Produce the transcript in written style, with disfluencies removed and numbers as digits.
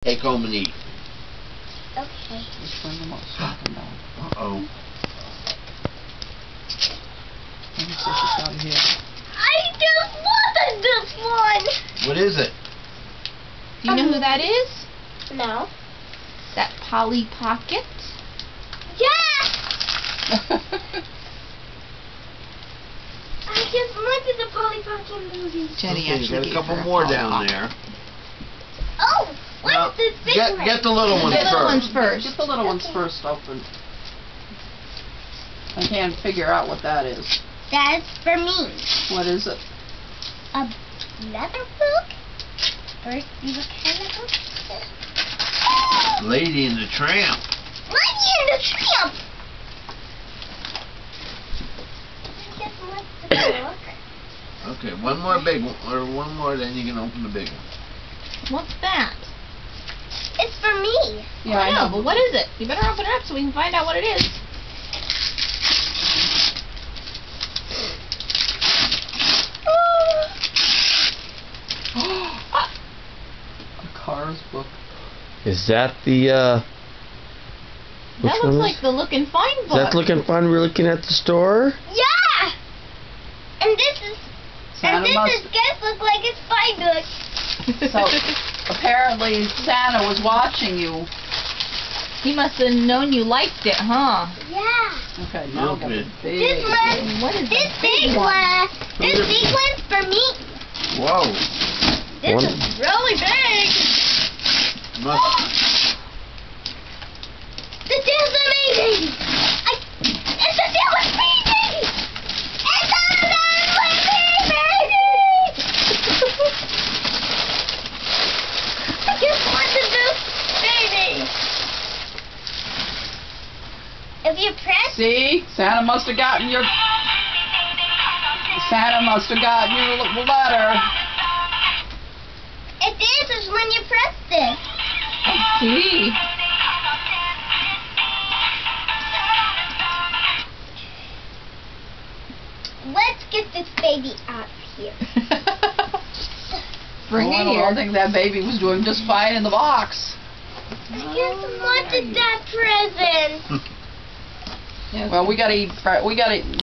Take home and eat. Okay. Which one the most often now? Uh-oh. Let me see if it's out of here. I just wanted this one! What is it? Do you know who that is? No. That Polly Pocket? Yeah! I just wanted the Polly Pocket movie. Jenny Okay, actually got a gave couple her more Polly down Pocket. there. Oh! What Well, is this big one? get the little ones Get the little ones first. first. Get the little ones first open. I can't figure out what that is. That's for me. What is it? A leather book? Or what kind of book? Lady and the Tramp. Lady and the Tramp! I guess what's the book? Okay, one more big one, or one more, then you can open the big one. What's that? It's for me. Yeah, I know, but what is it? You better open it up so we can find out what it is. A Cars book. Is that the, which That one looks is? like the Look and Find Is book. that looking fun? We're looking at the store? Yeah! And this is... Santa and this must. is guess look like it's my book. So apparently Santa was watching you. He must have known you liked it, huh? Yeah. Okay, now Okay. the This big. one, What is this the big one? one, this big one's for me. Whoa. This One. is really big. Must, This is amazing. It's a silver baby. It's a silver baby. I just wanted this baby. If you press, See? Santa must have gotten your. Santa must have gotten your letter. it dances when you press this. I see. Let's get this baby out of here. Bring Oh, it I don't here. think that baby was doing just fine in the box. I just wanted that present. Well, we gotta eat. We gotta.